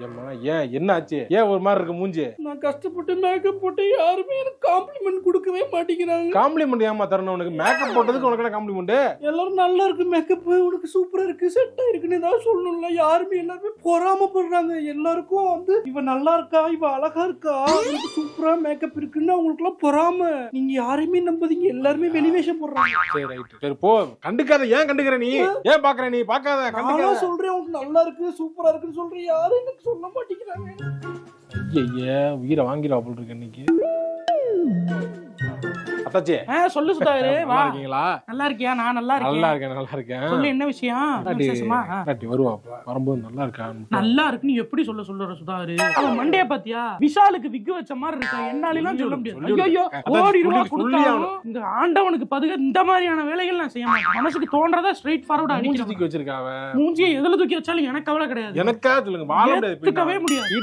ஏம்மா ஏன் என்ன ஆச்சு? ஏன் ஒரு மாதிரி இருக்கு மூஞ்சி? நான் கஷ்டப்பட்டு மேக்கப் போட்டு யாருமே எனக்கு காம்ப்ளிமெண்ட் கொடுக்கவே மாட்டேங்கிறாங்க. காம்ப்ளிமெண்ட் ஏமா தரணும் உனக்கு? மேக்கப் போட்டதுக்கு உனக்கு என்ன காம்ப்ளிமெண்ட்? எல்லாரும் நல்லா இருக்கு மேக்கப், உனக்கு சூப்பரா இருக்கு, செட் ஆயிருக்குன்னு ஏதாவது சொல்லணும்ல. யாருமே எல்லாருமே பொறாமப்படுறாங்க. எல்லாருக்கும் வந்து இவ நல்லா இருக்கா, இவ அழகா இருக்கா, இவளுக்கு சூப்பரா மேக்கப் இருக்குன்னு அவங்களுக்கு எல்லாம் பொறாம. நீங்க யாரையுமே நம்பாதீங்க, எல்லாருமே வெளிவேஷம் போடுறாங்க. சரி ரைட், சரி போ. கண்டுக்காத. ஏன் கண்டுக்கிற நீ? ஏன் பாக்குற நீ? பாக்காத, கண்டுக்காத. நான் சொல்றேன் உனக்கு நல்லா இருக்கு சூப்பரா இருக்குன்னு சொல்றேன், யாரும் எனக்கு சொல்ல மாட்டேங்கிறாங்க. ஐயா உயிரை வாங்கிடுவா போல் இருக்கு இன்னைக்கு. அத்தாச்சி சொல்லு சுதாகர். நல்லா இருக்கீங்களா? நல்லா இருக்கியா? நான் நல்லா இருக்கேன். நல்லா இருக்கேன். சொல்லு என்ன விஷயம்? விசேஷமா? வருவாப்பா வரும்போது நல்லா இருக்கா? நல்லா இருக்குன்னு எப்படி சொல்ற சுதாகர்? அவன் மண்டைய பாத்தியா? விஷாலுக்கு விக்கு வச்ச மாதிரி இருக்கா. என்னாலாம் சொல்ல முடியாது. ஐயோ கோடி ரூபாய் கொடுத்தாலும் இந்த ஆண்டவனுக்கு பதுக இந்த மாதிரியான வேலைகள் நான் செய்ய மாட்டேன். மனசுக்கு தோன்றதா ஸ்ட்ரைட் ஃபார்வர்ட் அடிச்சு தூக்கி வச்சிருக்காவ. மூஞ்சியை எதுல தூக்கி வச்சாலும் எனக்கு கவலை கிடையாது. எனக்கா சொல்லுங்க, வாழ முடியாது. முடியாது.